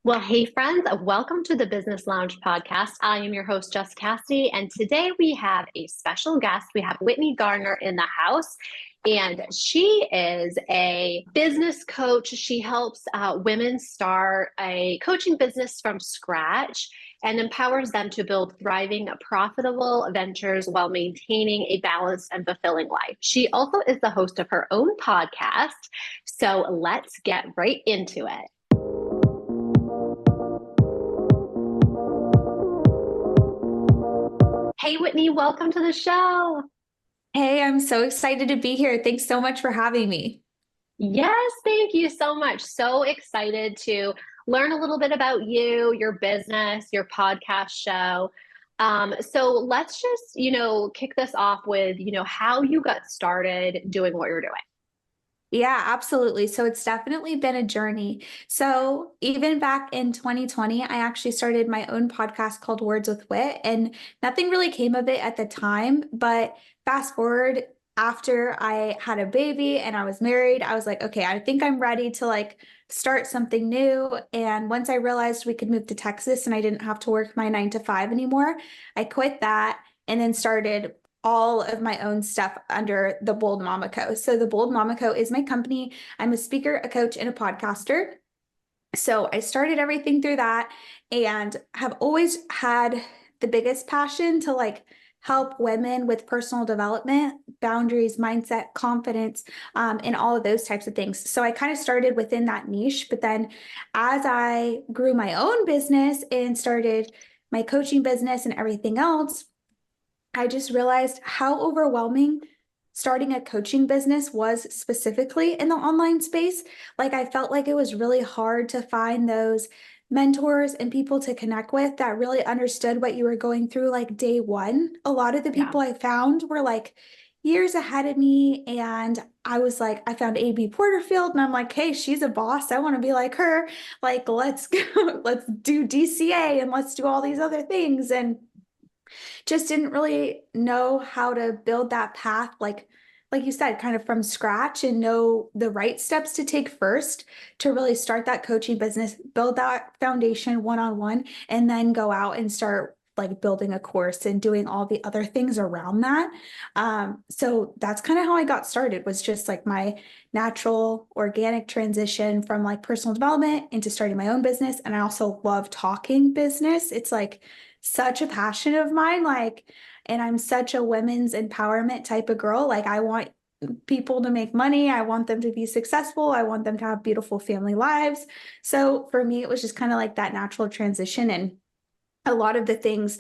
Well, hey, friends, welcome to the Business Lounge podcast. I am your host, Jess Cassidy, and today we have a special guest. We have Whitney Gardner in the house, and she is a business coach. She helps women start a coaching business from scratch and empowers them to build thriving, profitable ventures while maintaining a balanced and fulfilling life. She also is the host of her own podcast. So let's get right into it. Hey, Whitney, welcome to the show. Hey, I'm so excited to be here. Thanks so much for having me. Yes, thank you so much. So excited to learn a little bit about you, your business, your podcast show. So let's just, kick this off with, how you got started doing what you're doing. Yeah, absolutely. So it's definitely been a journey. So even back in 2020, I actually started my own podcast called Words with Wit, and nothing really came of it at the time. But fast forward after I had a baby and I was married, I was like, okay, I think I'm ready to start something new. And once I realized we could move to Texas and I didn't have to work my 9 to 5 anymore, I quit that and then started all of my own stuff under the Bold Mama Co. So the Bold Mama Co. is my company. I'm a speaker, a coach, and a podcaster. So I started everything through that and have always had the biggest passion to help women with personal development, boundaries, mindset, confidence, and all of those types of things. So I kind of started within that niche, but then as I grew my own business and started my coaching business and everything else, I just realized how overwhelming starting a coaching business was specifically in the online space. I felt like it was really hard to find those mentors and people to connect with that really understood what you were going through like day one. A lot of the Yeah. people I found were like years ahead of me. And I was like, I found AB Porterfield and I'm like, hey, she's a boss. I want to be like her. Let's go, let's do DCA and let's do all these other things. And just didn't really know how to build that path like you said, kind of from scratch, and know the right steps to take first to really start that coaching business, build that foundation one-on-one, and then go out and start building a course and doing all the other things around that. So that's kind of how I got started, was just my natural organic transition from personal development into starting my own business. And I also love talking business. It's such a passion of mine. And I'm such a women's empowerment type of girl. I want people to make money. I want them to be successful. I want them to have beautiful family lives. So for me, it was just kind of that natural transition. And a lot of the things,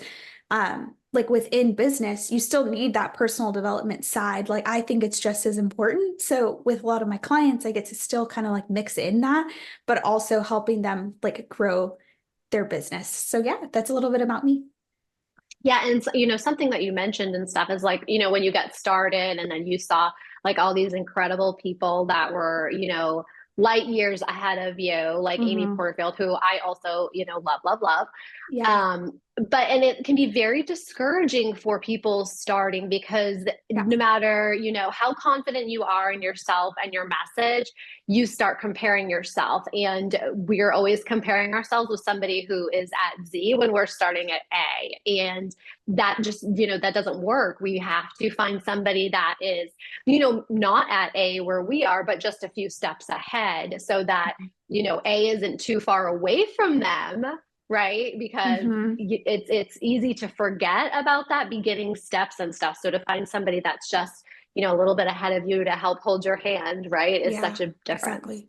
within business, you still need that personal development side. I think it's just as important. So with a lot of my clients, I get to still kind of mix in that, but also helping them grow their business. So yeah, that's a little bit about me. Yeah, and something that you mentioned and stuff is when you got started and then you saw all these incredible people that were, light years ahead of you, like Amy Mm-hmm. Porterfield, who I also, love, love, love. Yeah. And it can be very discouraging for people starting because Yeah. no matter, how confident you are in yourself and your message, you start comparing yourself. And we're always comparing ourselves with somebody who is at Z when we're starting at A. And that just, that doesn't work. We have to find somebody that is, not at A where we are, but just a few steps ahead so that, A isn't too far away from them, right? Because Mm-hmm. it's easy to forget about that beginning steps and stuff. So to find somebody that's just, a little bit ahead of you to help hold your hand, right, is Yeah, such a difference. exactly.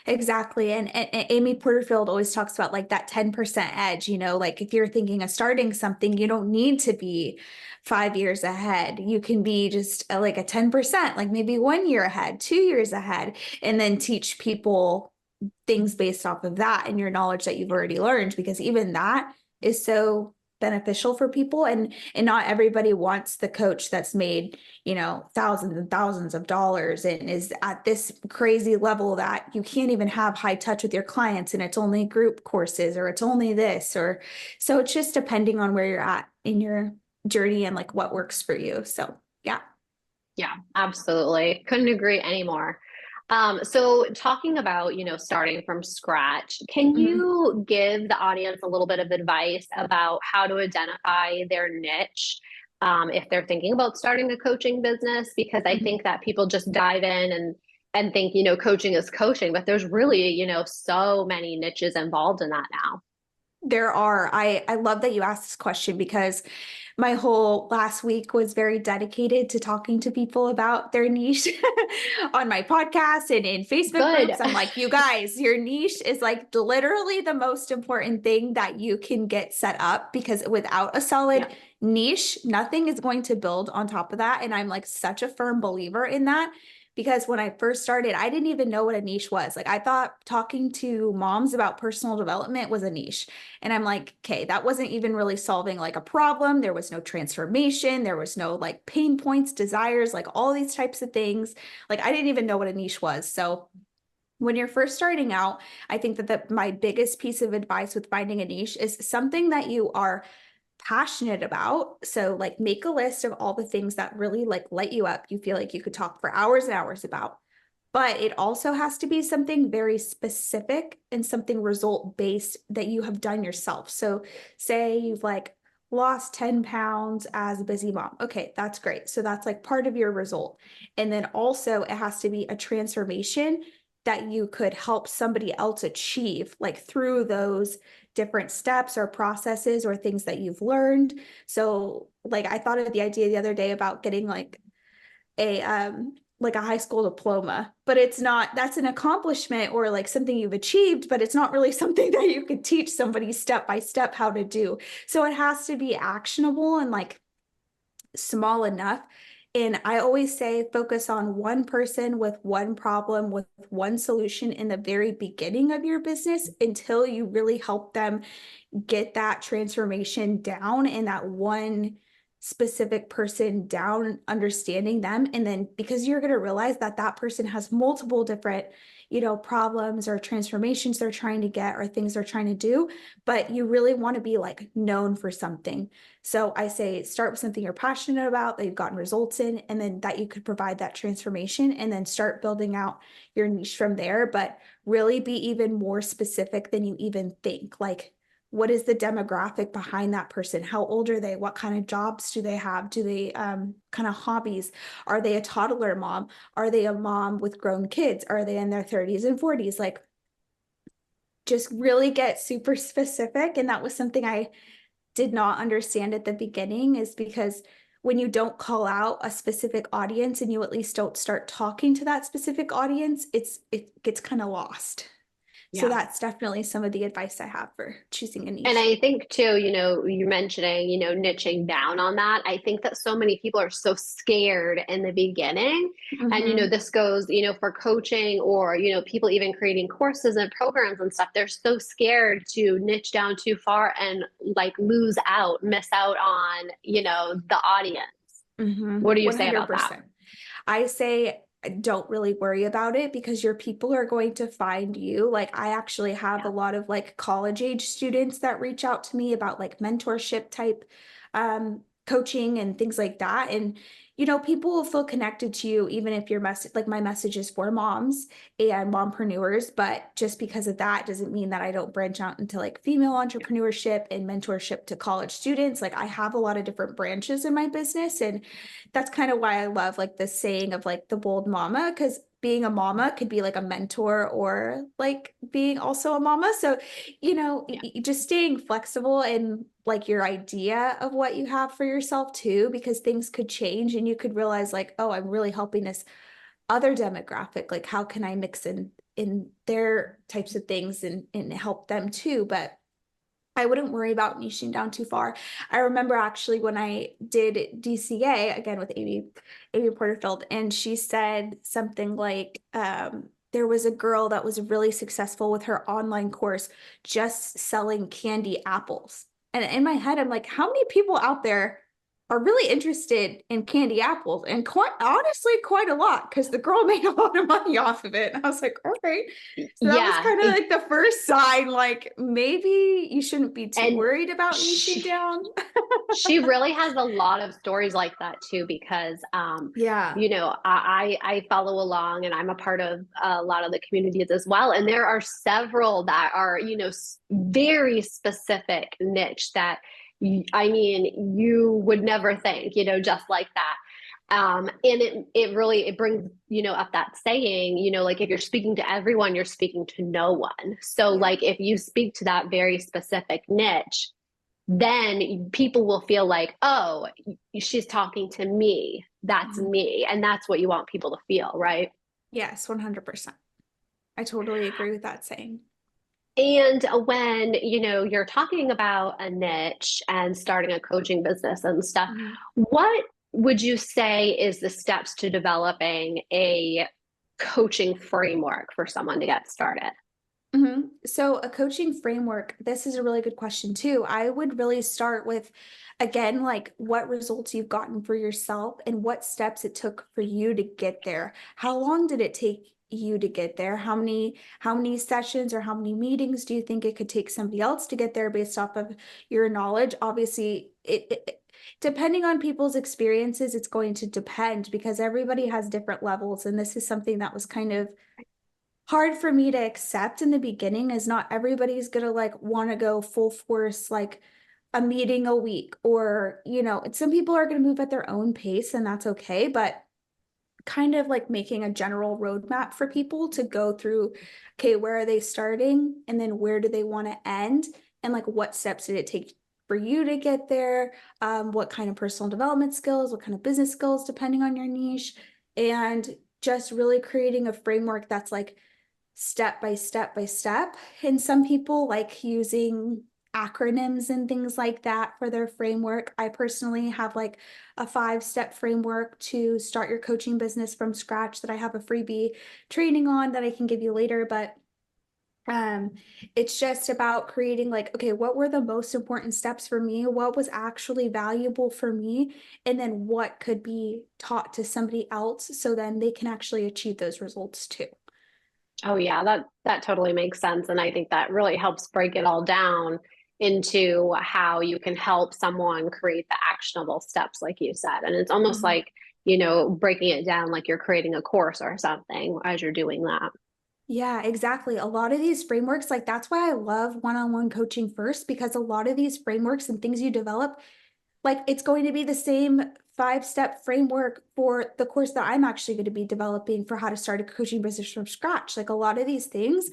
Exactly. And Amy Porterfield always talks about that 10% edge, if you're thinking of starting something, you don't need to be 5 years ahead. You can be just a 10%, like maybe 1 year ahead, 2 years ahead, and then teach people things based off of that and your knowledge that you've already learned, because even that is so beneficial for people. And not everybody wants the coach that's made thousands and thousands of dollars and is at this crazy level that you can't even have high touch with your clients, and it's only group courses, or it's only this, or so it's just depending on where you're at in your journey and what works for you. So yeah. Yeah, absolutely. Couldn't agree anymore. So talking about, starting from scratch, can Mhm. you give the audience a little bit of advice about how to identify their niche, if they're thinking about starting a coaching business? Because I Mhm. think that people just dive in and think, coaching is coaching, but there's really, so many niches involved in that now. There are. I love that you asked this question because my whole last week was very dedicated to talking to people about their niche on my podcast and in Facebook Good. groups. I'm like, you guys, your niche is like literally the most important thing that you can get set up because without a solid Yeah. niche, nothing is going to build on top of that. And I'm like such a firm believer in that because when I first started, I didn't even know what a niche was. Like I thought talking to moms about personal development was a niche. And I'm like, okay, that wasn't even really solving like a problem. There was no transformation. There was no like pain points, desires, like all these types of things. Like I didn't even know what a niche was. So when you're first starting out, I think that my biggest piece of advice with finding a niche is something that you are passionate about. So like make a list of all the things that really like light you up. You feel like you could talk for hours and hours about. But it also has to be something very specific and something result based that you have done yourself. So say you've like lost 10 pounds as a busy mom. Okay, that's great. So that's like part of your result. And then also it has to be a transformation that you could help somebody else achieve, like through those different steps or processes or things that you've learned. So like I thought of the idea the other day about getting like a high school diploma, but it's not, that's an accomplishment or like something you've achieved, but it's not really something that you could teach somebody step by step how to do. So it has to be actionable and like small enough. And I always say focus on one person with one problem, with one solution in the very beginning of your business until you really help them get that transformation down and that one specific person down, understanding them. And then because you're going to realize that that person has multiple different, problems or transformations they're trying to get or things they're trying to do, but you really want to be like known for something. So I say start with something you're passionate about that you've gotten results in, and then that you could provide that transformation and then start building out your niche from there. But really be even more specific than you even think. Like, what is the demographic behind that person? How old are they? What kind of jobs do they have? Do they kind of hobbies? Are they a toddler mom? Are they a mom with grown kids? Are they in their 30s and 40s? Like just really get super specific. And that was something I did not understand at the beginning is because when you don't call out a specific audience and you at least don't start talking to that specific audience, it gets kind of lost. So Yeah. that's definitely some of the advice I have for choosing a And niche. I think too, you're mentioning, niching down on that. I think that so many people are so scared in the beginning. And, Mm-hmm. this goes, for coaching or, people even creating courses and programs and stuff. They're so scared to niche down too far and like miss out on, the audience. Mm-hmm. What do you say about that? 100%. I say don't really worry about it because your people are going to find you. Like I actually have a Yeah. lot of like college age students that reach out to me about like mentorship type coaching and things like that. And people will feel connected to you even if your message like my message is for moms and mompreneurs, but just because of that doesn't mean that I don't branch out into like female entrepreneurship and mentorship to college students. Like I have a lot of different branches in my business, and that's kind of why I love like the saying of like the bold mama, because being a mama could be like a mentor or like being also a mama. So, Yeah. just staying flexible and like your idea of what you have for yourself too, because things could change and you could realize like, oh, I'm really helping this other demographic. Like, how can I mix in their types of things and help them too? But I wouldn't worry about niching down too far. I remember actually when I did DCA again with Amy Porterfield, and she said something like, there was a girl that was really successful with her online course just selling candy apples. And in my head, I'm like, how many people out there are really interested in candy apples, and quite honestly, quite a lot, because the girl made a lot of money off of it. And I was like, all right. So that was Yeah. kind of like the first sign, like maybe you shouldn't be too And worried about niching she, down. she really has a lot of stories like that too, because Yeah. I follow along and I'm a part of a lot of the communities as well, and there are several that are very specific niche that I mean you would never think, just like that. And it brings, up that saying, like if you're speaking to everyone, you're speaking to no one. So Yeah. like if you speak to that very specific niche, then people will feel like, oh, she's talking to me. That's Mhm. me. And that's what you want people to feel, right? Yes, 100%. I totally agree with that saying. And when, you're talking about a niche and starting a coaching business and stuff, Mhm. what would you say is the steps to developing a coaching framework for someone to get started? So a coaching framework, this is a really good question too. I would really start with, again, like what results you've gotten for yourself and what steps it took for you to get there. How long did it take you to get there? How many sessions or how many meetings do you think it could take somebody else to get there based off of your knowledge? Obviously, depending on people's experiences, it's going to depend because everybody has different levels. And this is something that was kind of hard for me to accept in the beginning, is not everybody's gonna like want to go full force like a meeting a week, or some people are going to move at their own pace, and that's okay. But kind of like making a general roadmap for people to go through, okay, where are they starting and then where do they want to end, and like what steps did it take for you to get there, what kind of personal development skills, what kind of business skills depending on your niche, and just really creating a framework that's like step by step by step. And some people like using acronyms and things like that for their framework. I personally have like a 5-step framework to start your coaching business from scratch that I have a freebie training on that I can give you later. But um it's just about creating like, okay, what were the most important steps for me, what was actually valuable for me, and then what could be taught to somebody else so then they can actually achieve those results too. Oh yeah, that totally makes sense. And I think that really helps break it all down into how you can help someone create the actionable steps, like you said. And it's almost Mhm. like, breaking it down like you're creating a course or something as you're doing that. Yeah, exactly. A lot of these frameworks, like that's why I love one-on-one coaching first, because a lot of these frameworks and things you develop, like it's going to be the same 5-step framework for the course that I'm actually going to be developing for how to start a coaching business from scratch. Like a lot of these things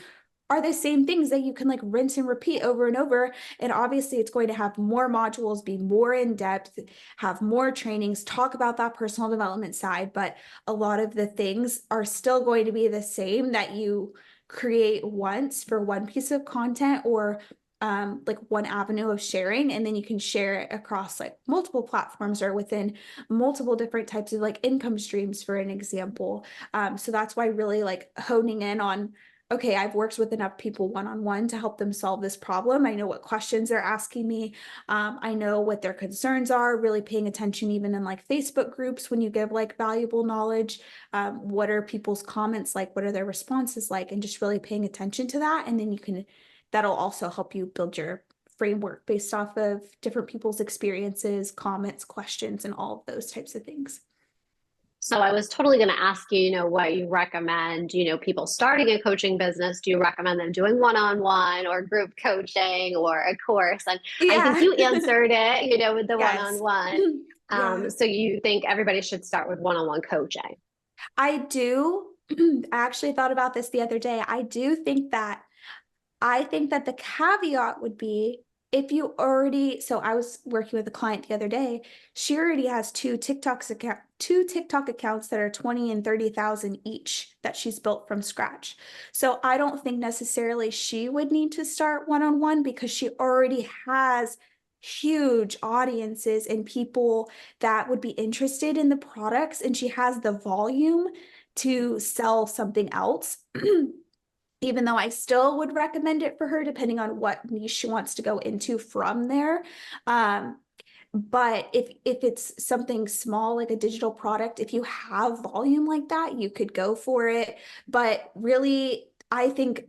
are the same things that you can like rinse and repeat over and over. And obviously, it's going to have more modules, be more in depth, have more trainings, talk about that personal development side. But a lot of the things are still going to be the same that you create once for one piece of content, or like one avenue of sharing, and then you can share it across like multiple platforms or within multiple different types of like income streams, for an example. So that's why really like honing in on, okay, I've worked with enough people one-on-one to help them solve this problem. I know what questions they're asking me. I know what their concerns are, really paying attention even in like Facebook groups when you give like valuable knowledge. What are people's comments like? What are their responses like? And just really paying attention to that. And then that'll also help you build your framework based off of different people's experiences, comments, questions, and all of those types of things. So I was totally going to ask you, what you recommend, people starting a coaching business. Do you recommend them doing one-on-one or group coaching or a course? And I think Yeah. you answered it, with the Yes. one-on-one. Yeah. So you think everybody should start with one-on-one coaching? I do. I actually thought about this the other day. I think that the caveat would be, if you already, so I was working with a client the other day. She already has two TikTok accounts that are 20 and 30,000 each that she's built from scratch. So I don't think necessarily she would need to start one-on-one because she already has huge audiences and people that would be interested in the products, and she has the volume to sell something else. Even though I still would recommend it for her, depending on what niche she wants to go into from there. Um, But if it's something small, like a digital product, if you have volume like that, you could go for it. But really, I think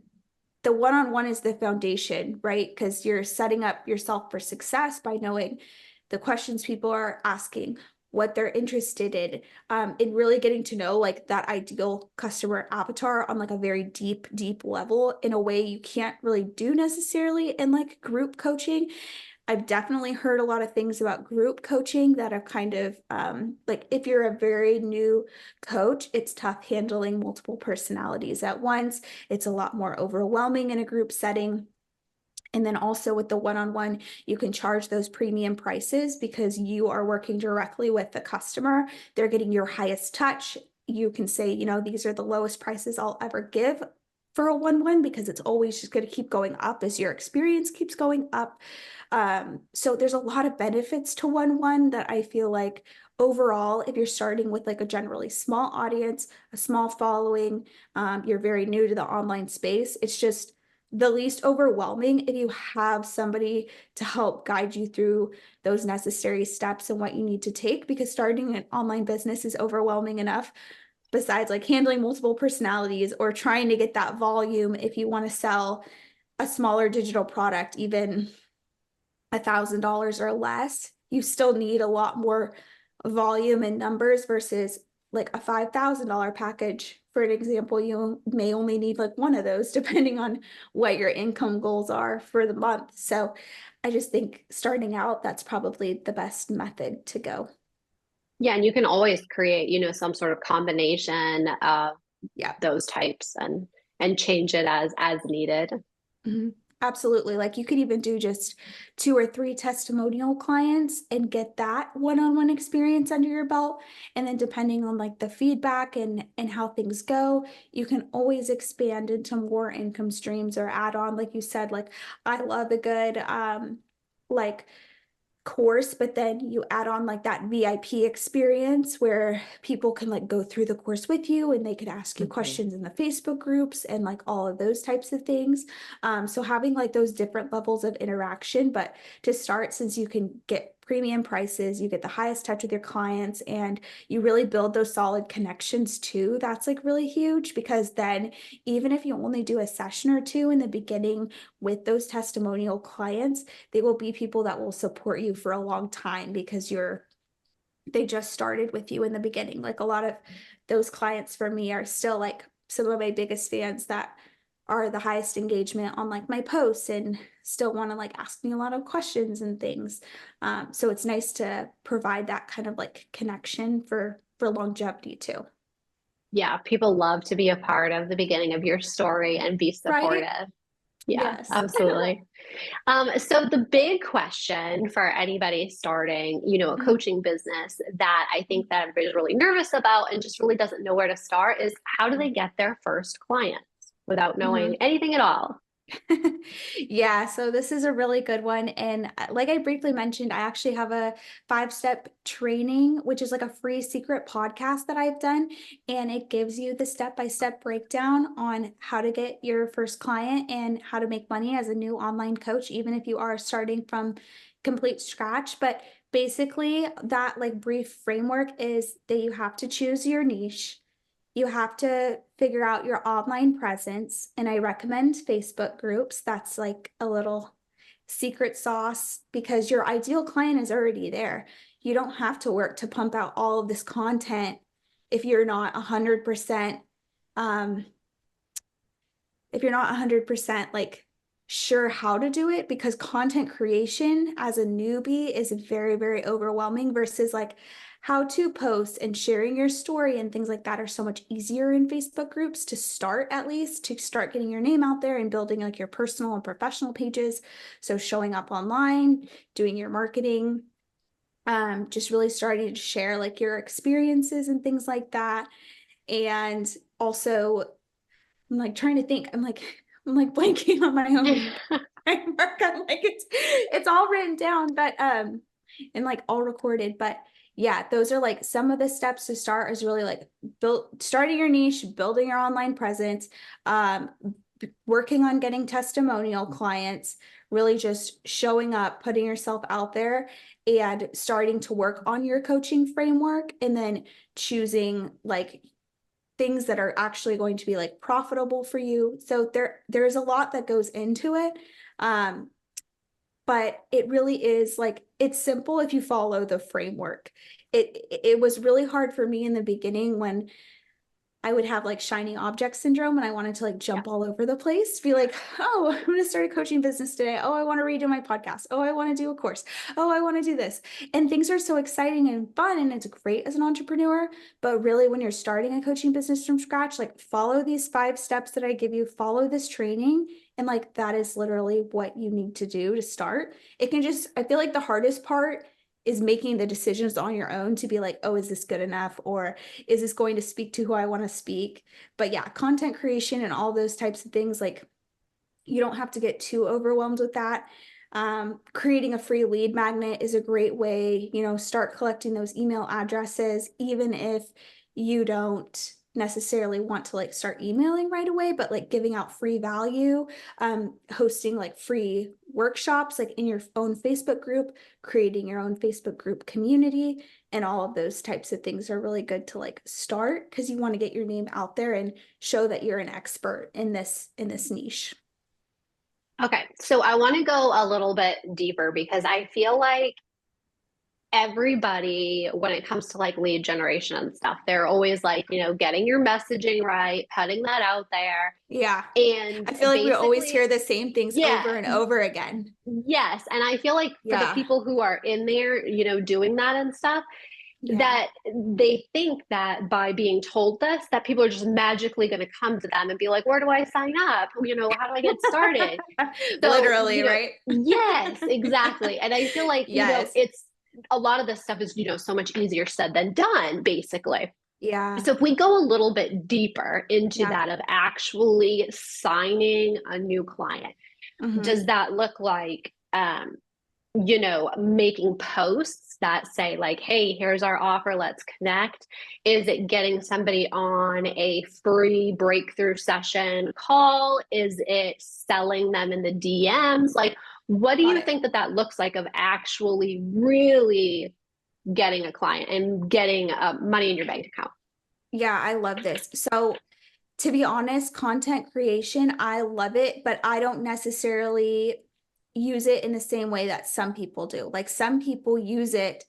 the one-on-one is the foundation, right? Because you're setting up yourself for success by knowing the questions people are asking, what they're interested in really getting to know like that ideal customer avatar on like a very deep level in a way you can't really do necessarily in like group coaching. I've definitely heard a lot of things about group coaching that are kind of like if you're a very new coach, it's tough handling multiple personalities at once. It's a lot more overwhelming in a group setting. And then also with the one-on-one, you can charge those premium prices because you are working directly with the customer. They're getting your highest touch. You can say, you know, these are the lowest prices I'll ever give for a one-on-one because it's always just going to keep going up as your experience keeps going up. So there's a lot of benefits to one-on-one that I feel like overall, if you're starting with like a generally small audience, a small following, you're very new to the online space, it's just the least overwhelming if you have somebody to help guide you through those necessary steps and what you need to take, because starting an online business is overwhelming enough besides like handling multiple personalities or trying to get that volume. If you want to sell a smaller digital product, even $1,000 or less, you still need a lot more volume and numbers versus like a $5,000 package. For an example, you may only need like one of those depending on what your income goals are for the month. So I just think starting out, that's probably the best method to go. Yeah, and you can always create, some sort of combination of Yeah. those types and change it as needed. Mhm. Absolutely. Like you could even do just 2 or 3 testimonial clients and get that one-on-one experience under your belt. And then depending on like the feedback and how things go, you can always expand into more income streams or add on, like you said, like I love a good like course, but then you add on like that VIP experience where people can like go through the course with you and they could ask you Mhm. questions in the Facebook groups and like all of those types of things. So having like those different levels of interaction, but to start, since you can get premium prices, you get the highest touch with your clients and you really build those solid connections too. That's like really huge because then even if you only do a session or two in the beginning with those testimonial clients, they will be people that will support you for a long time because they just started with you in the beginning. Like a lot of those clients for me are still like some of my biggest fans that are the highest engagement on like my posts and still want to like ask me a lot of questions and things. So it's nice to provide that kind of like connection for longevity too. Yeah, people love to be a part of the beginning of your story and be Right? supportive. Yeah, Yes. absolutely. So the big question for anybody starting, a coaching business that I think that everybody's really nervous about and just really doesn't know where to start is how do they get their first clients without knowing Mhm. anything at all? Yeah, so this is a really good one. And like I briefly mentioned, I actually have a 5-step training, which is like a free secret podcast that I've done. And it gives you the step-by-step breakdown on how to get your first client and how to make money as a new online coach, even if you are starting from complete scratch. But basically, that like brief framework is that you have to choose your niche. You have to figure out your online presence, and I recommend Facebook groups. That's like a little secret sauce because your ideal client is already there. You don't have to work to pump out all of this content if you're not 100% um if you're not 100% like sure how to do it, because content creation as a newbie is very overwhelming versus like how to post and sharing your story and things like that are so much easier in Facebook groups to start, at least to start getting your name out there and building like your personal and professional pages. So showing up online, doing your marketing, just really starting to share like your experiences and things like that. And also I'm like trying to think. I'm like blanking on my own framework. I'm like it's all written down, but and like all recorded. But yeah, those are like some of the steps to start is really like starting your niche, building your online presence, working on getting testimonial clients, really just showing up, putting yourself out there, and starting to work on your coaching framework, and then choosing like things that are actually going to be like profitable for you. So there's a lot that goes into it. But it really is like, it's simple if you follow the framework. It was really hard for me in the beginning when I would have like shiny object syndrome and I wanted to like jump all over the place, be like, oh, I'm going to start a coaching business today. Oh, I want to redo my podcast. Oh, I want to do a course. Oh, I want to do this. And things are so exciting and fun and it's great as an entrepreneur. But really, when you're starting a coaching business from scratch, like follow these 5 steps that I give you, follow this training. And like, that is literally what you need to do to start. It can just, I feel like the hardest part is making the decisions on your own to be like, oh, is this good enough? Or is this going to speak to who I want to speak? But yeah, content creation and all those types of things, like you don't have to get too overwhelmed with that. Creating a free lead magnet is a great way, start collecting those email addresses, even if you don't necessarily want to like start emailing right away, but like giving out free value, hosting like free workshops, like in your own Facebook group, creating your own Facebook group community, and all of those types of things are really good to like start because you want to get your name out there and show that you're an expert in this niche. Okay, so I want to go a little bit deeper because I feel like everybody, when it comes to like lead generation and stuff, they're always like, getting your messaging right, putting that out there. Yeah. And I feel like we always basically, hear the same things yeah, over and over again. yes. And I feel like for the Yeah. people who are in there, doing that and stuff, Yeah. that they think that by being told this, that people are just magically going to come to them and be like, where do I sign up? How do I get started? So, Literally, right? yes, exactly. And I feel like, Yes. it's a lot of this stuff is, so much easier said than done, basically. Yeah. So if we go a little bit deeper into Yeah. that of actually signing a new client, Mm-hmm. does that look like, making posts that say like, hey, here's our offer, let's connect? Is it getting somebody on a free breakthrough session call? Is it selling them in the DMs? Like, what do Got you it. think that looks like of actually really getting a client and getting money in your bank account? Yeah, I love this. So to be honest, content creation, I love it, but I don't necessarily use it in the same way that some people do. Like some people use it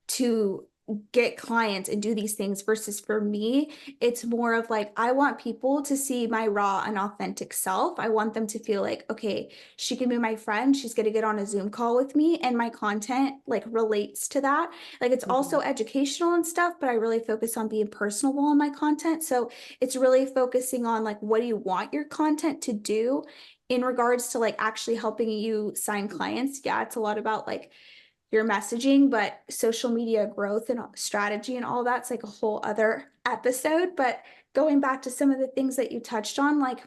to get clients and do these things versus for me, it's more of like, I want people to see my raw and authentic self. I want them to feel like, okay, she can be my friend. She's going to get on a Zoom call with me and my content like relates to that. Like it's Mm-hmm. also educational and stuff, but I really focus on being personable in my content. So it's really focusing on like, what do you want your content to do in regards to like actually helping you sign clients? Yeah, it's a lot about like your messaging, but social media growth and strategy and all that's like a whole other episode. But going back to some of the things that you touched on, like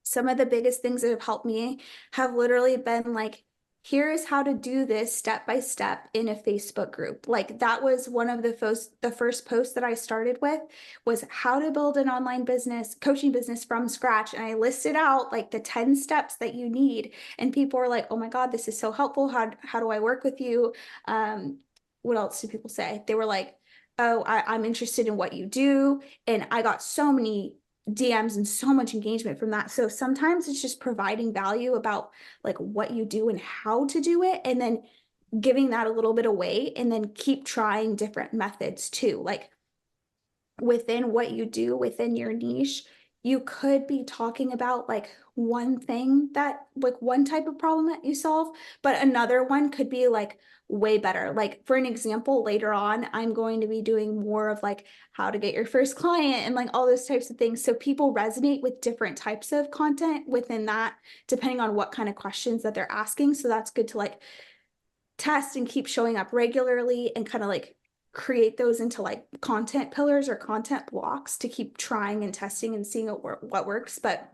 some of the biggest things that have helped me have literally been like, here is how to do this step by step in a Facebook group. Like that was one of the first posts that I started with was how to build an online business, coaching business from scratch. And I listed out like the 10 steps that you need. And people were like, oh my God, this is so helpful. How do I work with you? What else do people say? They were like, oh, I'm interested in what you do. And I got so many DMs and so much engagement from that. So sometimes it's just providing value about like what you do and how to do it, and then giving that a little bit away, and then keep trying different methods too. Like within what you do within your niche, you could be talking about like one thing that like one type of problem that you solve, but another one could be like way better. Like for an example, later on, I'm going to be doing more of like how to get your first client and like all those types of things. So people resonate with different types of content within that, depending on what kind of questions that they're asking. So that's good to like test and keep showing up regularly and kind of like create those into like content pillars or content blocks to keep trying and testing and seeing what works. But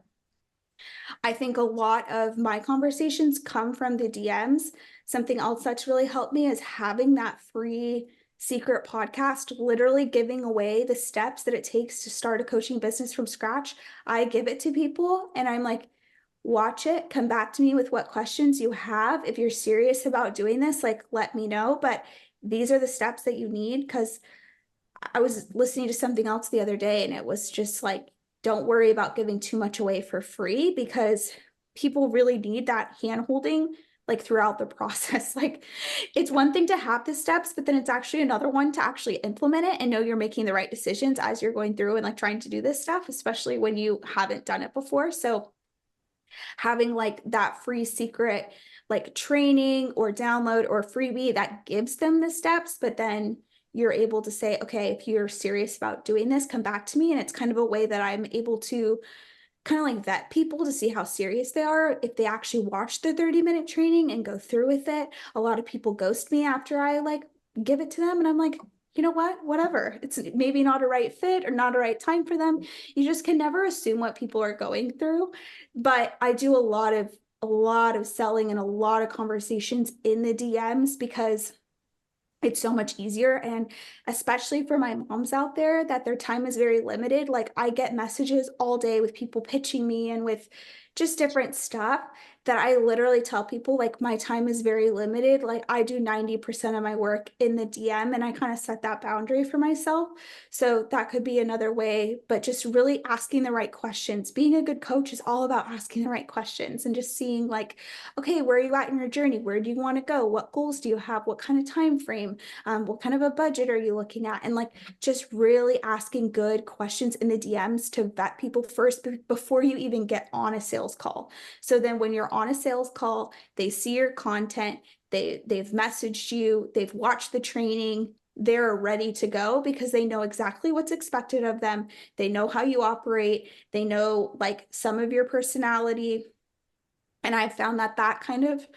I think a lot of my conversations come from the DMs. Something else that's really helped me is having that free secret podcast, literally giving away the steps that it takes to start a coaching business from scratch. I give it to people and I'm like, watch it, come back to me with what questions you have. If you're serious about doing this, like, let me know. But these are the steps that you need. Because I was listening to something else the other day and it was just like, don't worry about giving too much away for free, because people really need that hand holding like throughout the process. Like, it's one thing to have the steps, but then it's actually another one to actually implement it and know you're making the right decisions as you're going through and like trying to do this stuff, especially when you haven't done it before. So having like that free secret like training or download or freebie that gives them the steps, but then you're able to say, okay, if you're serious about doing this, come back to me. And it's kind of a way that I'm able to kind of like vet people to see how serious they are if they actually watch the 30-minute training and go through with it. A lot of people ghost me after I like give it to them, and I'm like, you know what, whatever, it's maybe not a right fit or not a right time for them. You just can never assume what people are going through. But I do a lot of selling and a lot of conversations in the DMs because it's so much easier. And especially for my moms out there that their time is very limited, like I get messages all day with people pitching me and with just different stuff that I literally tell people like my time is very limited. Like I do 90% of my work in the DM, and I kind of set that boundary for myself. So that could be another way, but just really asking the right questions. Being a good coach is all about asking the right questions and just seeing like, okay, where are you at in your journey? Where do you want to go? What goals do you have? What kind of time frame? What kind of a budget are you looking at? And like just really asking good questions in the DMs to vet people first before you even get on a sales call. So then when you're on a sales call, they see your content, they've messaged you, they've watched the training, they're ready to go because they know exactly what's expected of them. They know how you operate. They know like some of your personality. And I found that that kind of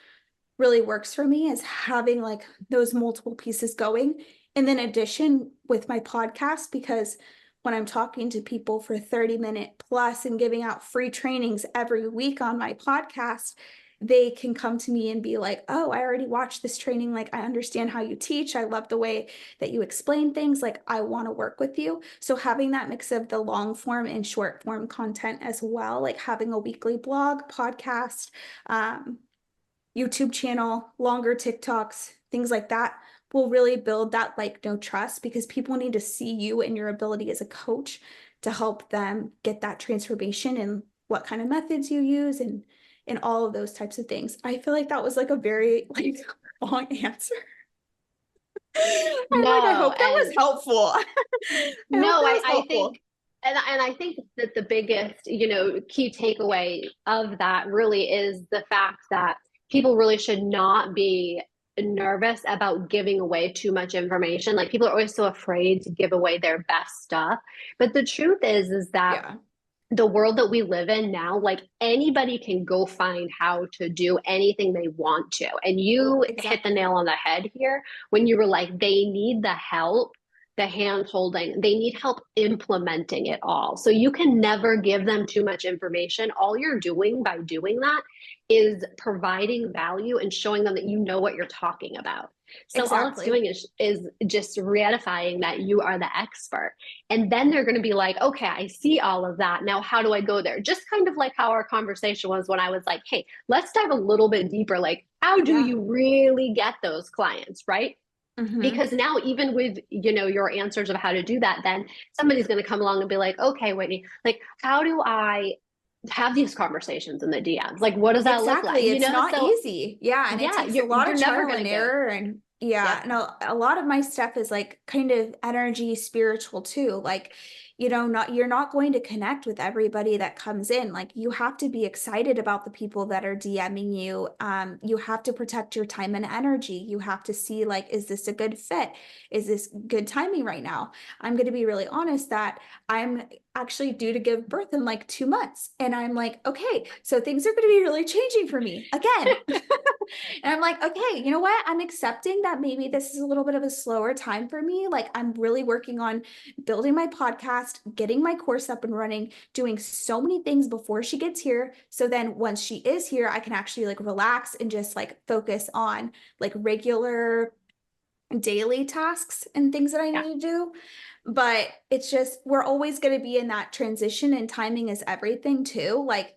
really works for me is having like those multiple pieces going. And then addition with my podcast, because when I'm talking to people for 30-minute plus and giving out free trainings every week on my podcast, they can come to me and be like, oh, I already watched this training. Like, I understand how you teach. I love the way that you explain things. Like, I want to work with you. So having that mix of the long form and short form content as well, like having a weekly blog, podcast, YouTube channel, longer TikToks, things like that will really build that like no trust, because people need to see you and your ability as a coach to help them get that transformation and what kind of methods you use and all of those types of things. I feel like that was like a very like long answer. I'm like, I No, hope that was and helpful. I hope no, that I, was I helpful. think, and I think that the biggest, key takeaway of that really is the fact that people really should not be nervous about giving away too much information. Like people are always so afraid to give away their best stuff. But the truth is that Yeah, the world that we live in now, like anybody can go find how to do anything they want to. And you hit the nail exactly. on the head here when you were like, they need the help, the hand holding, they need help implementing it all. So you can never give them too much information. All you're doing by doing that is providing value and showing them that you know what you're talking about. So all it's Exactly. doing is just ratifying that you are the expert. And then they're going to be like, okay, I see all of that. Now, how do I go there? Just kind of like how our conversation was when I was like, hey, let's dive a little bit deeper. Like, how do Yeah. you really get those clients, right? Mm-hmm. Because now even with your answers of how to do that, then somebody's going to come along and be like, okay, Whitney, like how do I have these conversations in the DMs? Like what does that look like? Exactly. It's not So easy. Yeah. And it yeah, takes a lot you're of never trial going and to get. error. And yeah, Yep. no, a lot of my stuff is like kind of energy spiritual too. Like, not you're not going to connect with everybody that comes in. Like you have to be excited about the people that are DMing you. You have to protect your time and energy. You have to see like, is this a good fit? Is this good timing right now? I'm going to be really honest that I'm actually due to give birth in like 2 months. And I'm like, okay, so things are going to be really changing for me again. And I'm like, okay, you know what? I'm accepting that maybe this is a little bit of a slower time for me. Like, I'm really working on building my podcast, getting my course up and running, doing so many things before she gets here. So then once she is here, I can actually like relax and just like focus on like regular daily tasks and things that I Yeah. need to do. But it's just, we're always going to be in that transition, and timing is everything too. Like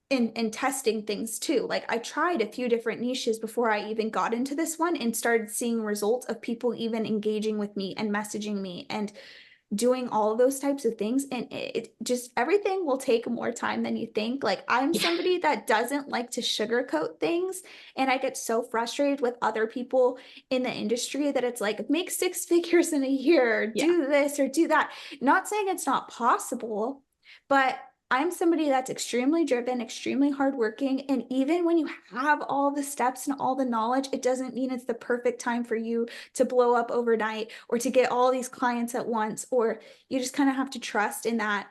in testing things too. Like I tried a few different niches before I even got into this one, and started seeing results of people even engaging with me and messaging me and doing all of those types of things. And it just, everything will take more time than you think. Like I'm Yeah. somebody that doesn't like to sugarcoat things, and I get so frustrated with other people in the industry that it's like, make 6 figures in a year, or Yeah. do this or do that. Not saying it's not possible, but I'm somebody that's extremely driven, extremely hardworking. And even when you have all the steps and all the knowledge, it doesn't mean it's the perfect time for you to blow up overnight or to get all these clients at once. Or you just kind of have to trust in that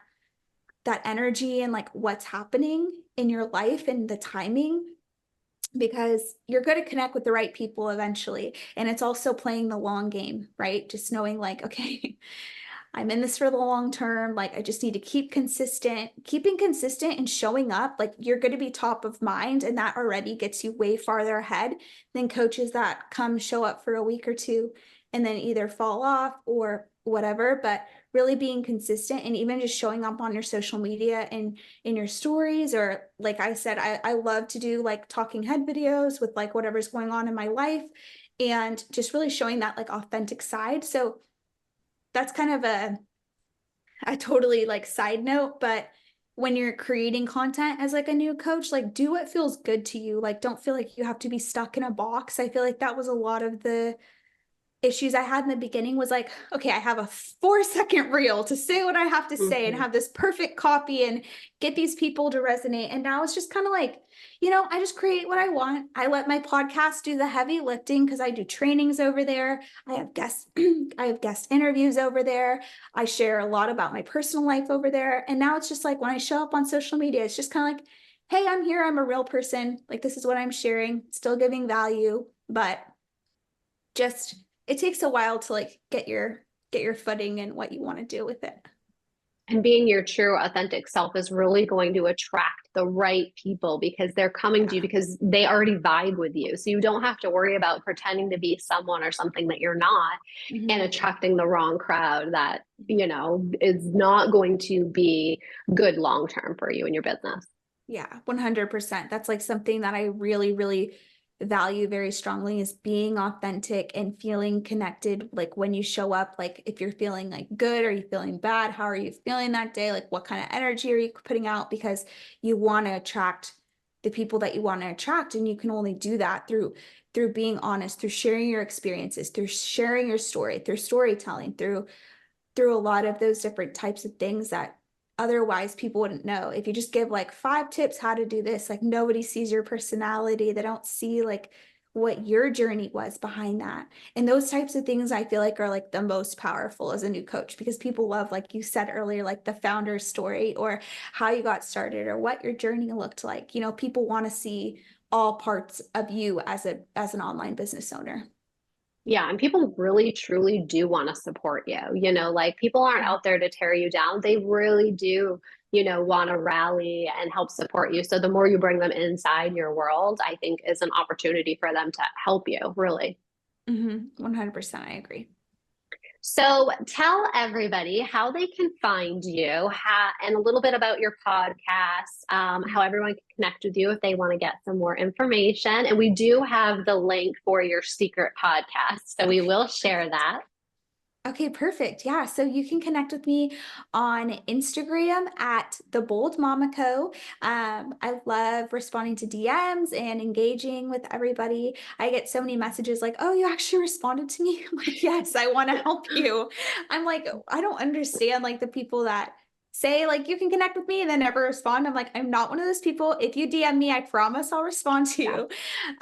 energy and like what's happening in your life and the timing, because you're going to connect with the right people eventually. And it's also playing the long game, right? Just knowing like, okay, I'm in this for the long term. Like, I just need to keep consistent, keeping consistent and showing up. Like, you're going to be top of mind, and that already gets you way farther ahead than coaches that come show up for a week or two and then either fall off or whatever. But really being consistent, and even just showing up on your social media and in your stories, or like I said, I love to do like talking head videos with like whatever's going on in my life, and just really showing that like authentic side. So that's kind of a totally like side note, but when you're creating content as like a new coach, like do what feels good to you. Like don't feel like you have to be stuck in a box. I feel like that was a lot of the issues I had in the beginning. Was like, okay, I have a 4 second reel to say what I have to say and Mhm. have this perfect copy and get these people to resonate. And now it's just kind of like, I just create what I want. I let my podcast do the heavy lifting because I do trainings over there. I have guests, I have guest interviews over there. I share a lot about my personal life over there. And now it's just like when I show up on social media, it's just kind of like, hey, I'm here. I'm a real person. Like this is what I'm sharing, still giving value, but just it takes a while to like get your footing and what you want to do with it. And being your true, authentic self is really going to attract the right people because they're coming to you Yeah. because they already vibe with you. So you don't have to worry about pretending to be someone or something that you're not and Mm-hmm. attracting the wrong crowd that, is not going to be good long term for you and your business. Yeah, 100%. That's like something that I really, really value very strongly, is being authentic and feeling connected. Like when you show up, like if you're feeling like good, are you feeling bad? How are you feeling that day? Like what kind of energy are you putting out? Because you want to attract the people that you want to attract. And you can only do that through being honest, through sharing your experiences, through sharing your story, through storytelling, through a lot of those different types of things that otherwise people wouldn't know. If you just give like 5 tips how to do this, like nobody sees your personality. They don't see like what your journey was behind that. And those types of things I feel like are like the most powerful as a new coach, because people love, like you said earlier, like the founder's story or how you got started or what your journey looked like. People want to see all parts of you as an online business owner. Yeah, and people really truly do want to support you. Like people aren't Yeah. out there to tear you down. They really do, want to rally and help support you. So the more you bring them inside your world, I think is an opportunity for them to help you, really. 100%. I agree. So tell everybody how they can find you, and a little bit about your podcast, how everyone can connect with you if they want to get some more information. And we do have the link for your secret podcast, so we Okay. will share that. Okay, perfect. Yeah. So you can connect with me on Instagram at the Bold Mama Co. I love responding to DMs and engaging with everybody. I get so many messages like, oh, you actually responded to me. I'm like, yes, I want to help you. I'm like, I don't understand like the people that say like you can connect with me and then never respond. I'm like, I'm not one of those people. If you DM me, I promise I'll respond to Yeah. you.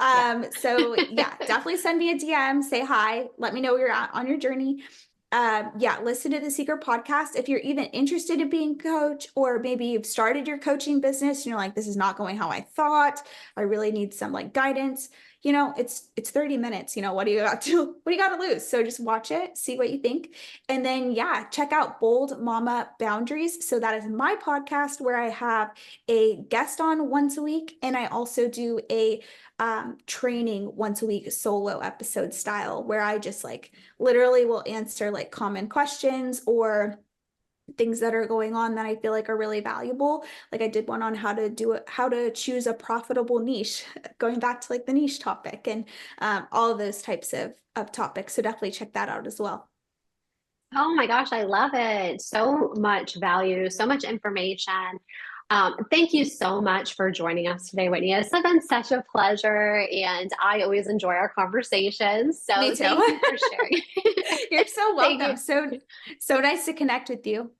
Yeah. So yeah, definitely send me a DM, say hi, let me know where you're at on your journey. Yeah, listen to the Secret podcast. If you're even interested in being a coach, or maybe you've started your coaching business and you're like, this is not going how I thought, I really need some like guidance. it's 30 minutes. What do you got to lose? So just watch it, see what you think. And then, yeah, check out Bold Mama Boundaries. So that is my podcast where I have a guest on once a week. And I also do a training once a week solo episode style where I just like literally will answer like common questions or things that are going on that I feel like are really valuable. Like I did one on how to choose a profitable niche, going back to like the niche topic and all of those types of topics. So definitely check that out as well. Oh my gosh, I love it. So much value, so much information. Thank you so much for joining us today, Whitney. It's been such a pleasure, and I always enjoy our conversations. So Me too. thank you for sharing. You're so Thank welcome. you. So nice to connect with you.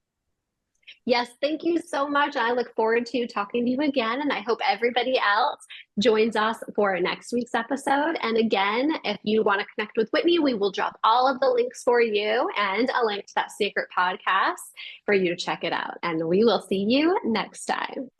Yes, thank you so much. I look forward to talking to you again, and I hope everybody else joins us for next week's episode. And again, if you want to connect with Whitney, we will drop all of the links for you and a link to that secret podcast for you to check it out. And we will see you next time.